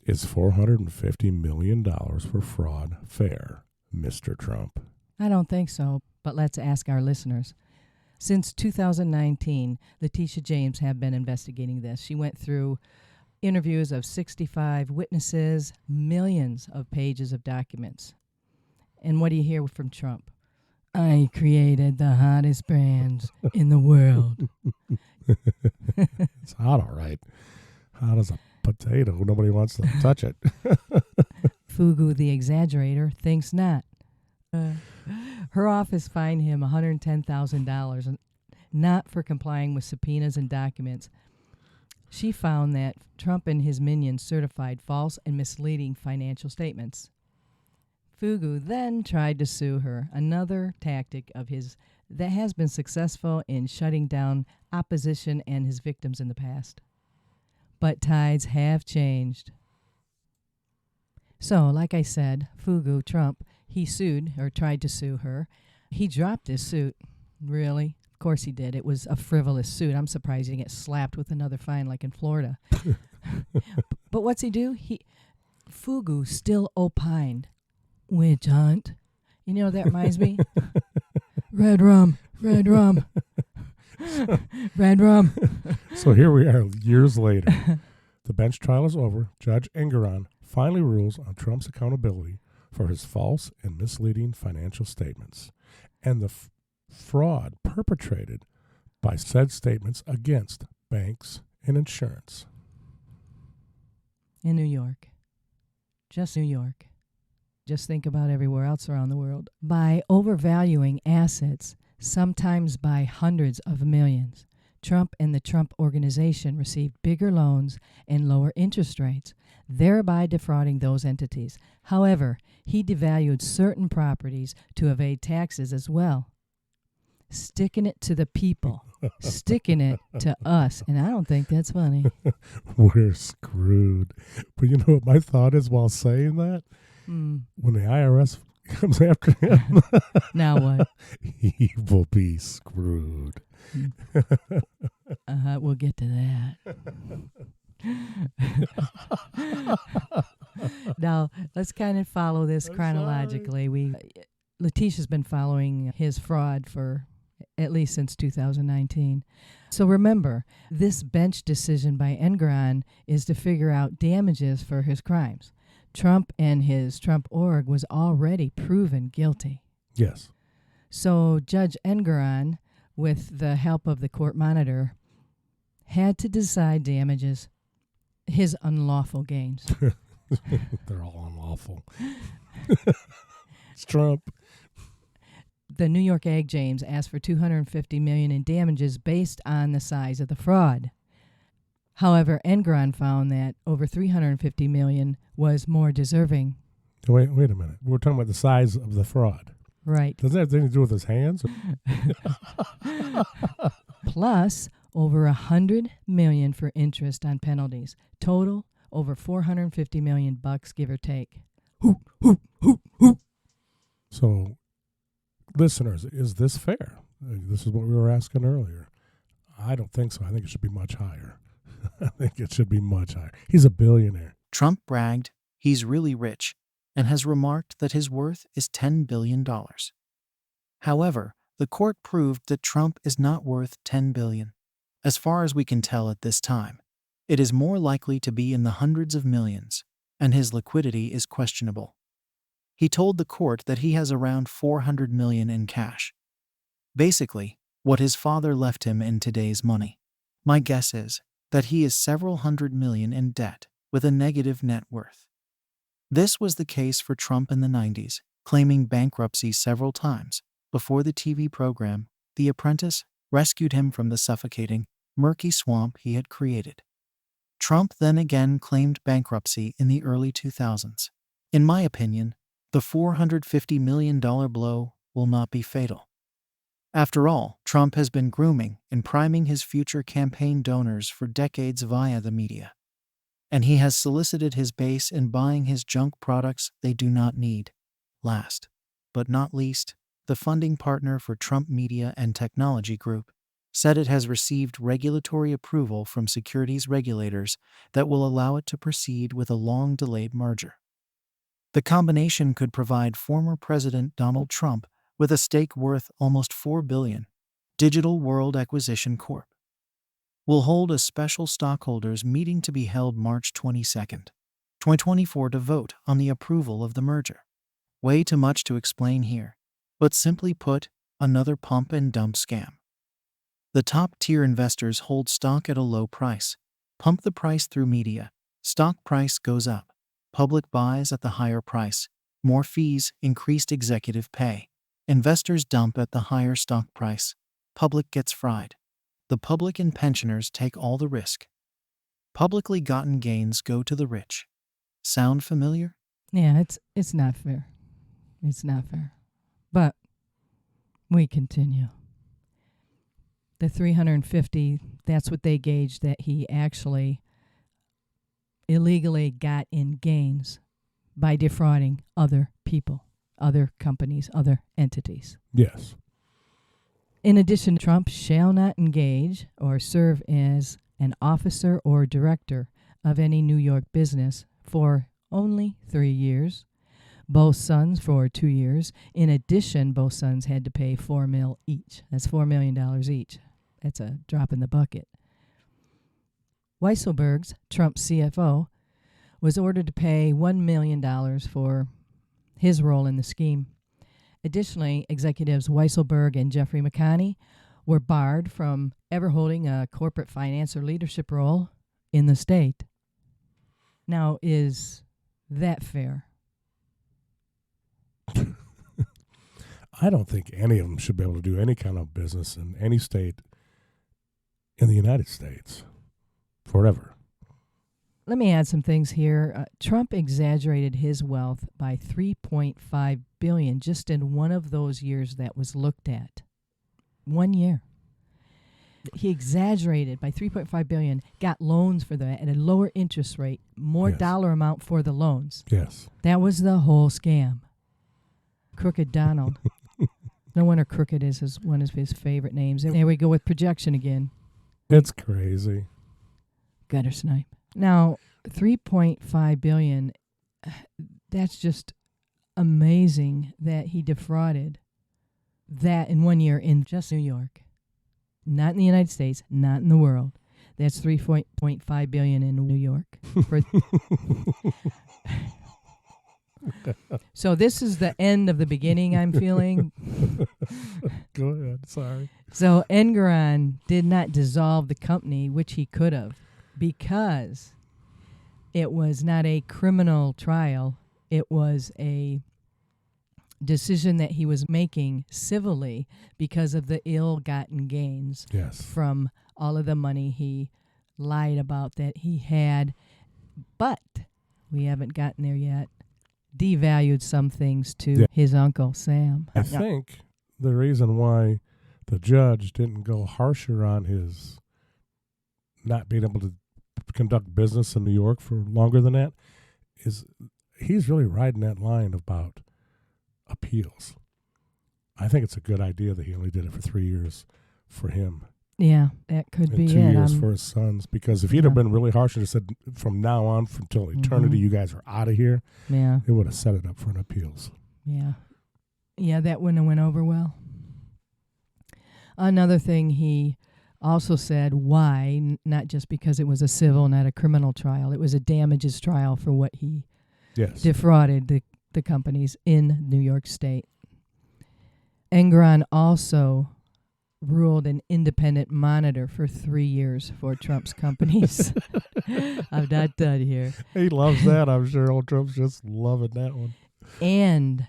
Is $450 million for fraud fair, Mr. Trump? I don't think so, but let's ask our listeners. Since 2019, Letitia James have been investigating this. She went through interviews of 65 witnesses, millions of pages of documents. And what do you hear from Trump? I created the hottest brands in the world. It's hot, all right. Hot as a potato. Nobody wants to touch it. Fugu the exaggerator thinks not. Her office fined him $110,000, not for complying with subpoenas and documents. She found that Trump and his minions certified false and misleading financial statements. Fugu then tried to sue her, another tactic of his that has been successful in shutting down opposition and his victims in the past. But tides have changed. So, like I said, Fugu, Trump, he sued or tried to sue her. He dropped his suit. Really? Of course he did. It was a frivolous suit. I'm surprised he didn't get slapped with another fine like in Florida. But what's he do? Fugu still opined. Witch hunt. You know what that reminds me? Red rum. Red rum. Red rum. So here we are years later. The bench trial is over. Judge Engoron finally rules on Trump's accountability for his false and misleading financial statements and the fraud perpetrated by said statements against banks and insurance. In New York. Just New York. Just think about everywhere else around the world. By overvaluing assets, sometimes by hundreds of millions, Trump and the Trump Organization received bigger loans and lower interest rates, thereby defrauding those entities. However, he devalued certain properties to evade taxes as well. Sticking it to the people, sticking it to us, and I don't think that's funny. We're screwed. But you know what my thought is while saying that? When the IRS comes after him, now what? He will be screwed. We'll get to that. Now, let's kind of follow this chronologically. Letitia's been following his fraud for at least since 2019. So remember, this bench decision by Engoron is to figure out damages for his crimes. Trump and his Trump org was already proven guilty. Yes. So Judge Engoron, with the help of the court monitor, had to decide damages, his unlawful gains. They're all unlawful. It's Trump. The New York Ag James asked for $250 million in damages based on the size of the fraud. However, Engoron found that over $350 million was more deserving. Wait a minute. We're talking about the size of the fraud. Right. Does that have anything to do with his hands? Plus, over $100 million for interest on penalties. Total, over $450 million bucks, give or take. So, listeners, is this fair? This is what we were asking earlier. I don't think so. I think it should be much higher. I think it should be much higher. He's a billionaire. Trump bragged he's really rich and has remarked that his worth is $10 billion. However, the court proved that Trump is not worth $10 billion. As far as we can tell at this time, it is more likely to be in the hundreds of millions, and his liquidity is questionable. He told the court that he has around $400 million in cash. Basically, what his father left him in today's money. My guess is that he is several hundred million in debt with a negative net worth. This was the case for Trump in the 90s, claiming bankruptcy several times before the TV program The Apprentice rescued him from the suffocating, murky swamp he had created. Trump then again claimed bankruptcy in the early 2000s. In my opinion, the $450 million blow will not be fatal. After all, Trump has been grooming and priming his future campaign donors for decades via the media. And he has solicited his base in buying his junk products they do not need. Last, but not least, the funding partner for Trump Media and Technology Group said it has received regulatory approval from securities regulators that will allow it to proceed with a long-delayed merger. The combination could provide former President Donald Trump with a stake worth almost $4 billion. Digital World Acquisition Corp. will hold a special stockholders meeting to be held March 22nd, 2024 to vote on the approval of the merger. Way too much to explain here, but simply put, another pump and dump scam. The top-tier investors hold stock at a low price, pump the price through media, stock price goes up, public buys at the higher price, more fees, increased executive pay. Investors dump at the higher stock price, public gets fried. The public and pensioners take all the risk. Publicly gotten gains go to the rich. Sound familiar? Yeah, it's not fair. It's not fair. But we continue. The 350, that's what they gauged that he actually illegally got in gains by defrauding other people, other companies, other entities. Yes. In addition, Trump shall not engage or serve as an officer or director of any New York business for only 3 years. Both sons for 2 years. In addition, both sons had to pay $4 million each. That's $4 million each. That's a drop in the bucket. Weisselberg's, Trump's CFO, was ordered to pay $1 million for his role in the scheme. Additionally, executives Weisselberg and Jeffrey McConney were barred from ever holding a corporate finance or leadership role in the state. Now, is that fair? I don't think any of them should be able to do any kind of business in any state in the United States forever. Let me add some things here. Trump exaggerated his wealth by $3.5 billion just in one of those years that was looked at. 1 year. He exaggerated by $3.5 billion, got loans for that at a lower interest rate, more Yes. dollar amount for the loans. Yes. That was the whole scam. Crooked Donald. No wonder Crooked is one of his favorite names. There we go with projection again. It's crazy. Gutter snipe. Now, $3.5 billion, that's just amazing that he defrauded that in 1 year in just New York. Not in the United States, not in the world. That's $3.5 billion in New York. So this is the end of the beginning, I'm feeling. Go ahead. Sorry. So Engoron did not dissolve the company, which he could have, because it was not a criminal trial. It was a decision that he was making civilly because of the ill-gotten gains Yes. from all of the money he lied about that he had. But we haven't gotten there yet. Devalued some things to his uncle Sam. I think the reason why the judge didn't go harsher on his not being able to conduct business in New York for longer than that is he's really riding that line about appeals. I think it's a good idea that he only did it for 3 years for him. Yeah, that could And be 2 it. years for his sons. Because if he'd have been really harsh and said from now on until eternity, you guys are out of here, Yeah, it would have set it up for an appeals. yeah. Yeah, that wouldn't have went over well. Another thing he also said why, not just because it was a civil, not a criminal trial. It was a damages trial for what he defrauded the companies in New York State. Engoron also ruled an independent monitor for 3 years for Trump's companies. I'm not done here. He loves that. I'm sure old Trump's just loving that one. And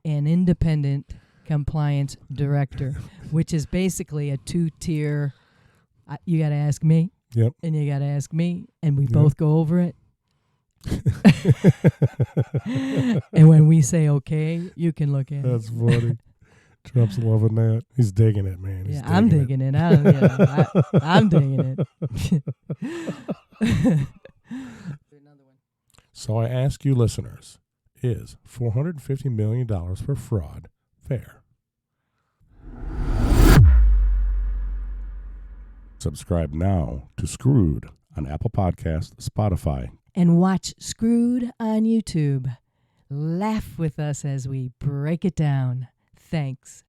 an independent compliance director, which is basically a 2-tier. You got to ask me. Yep. And you got to ask me, and we both go over it. And when we say okay, you can look at That's it. funny. Trump's loving that. He's digging it, man. He's I'm digging it. I'm digging it. So I ask you listeners, is $450 million for fraud fair? Subscribe now to Scrood on Apple Podcasts, Spotify. And watch Scrood on YouTube. Laugh with us as we break it down. Thanks.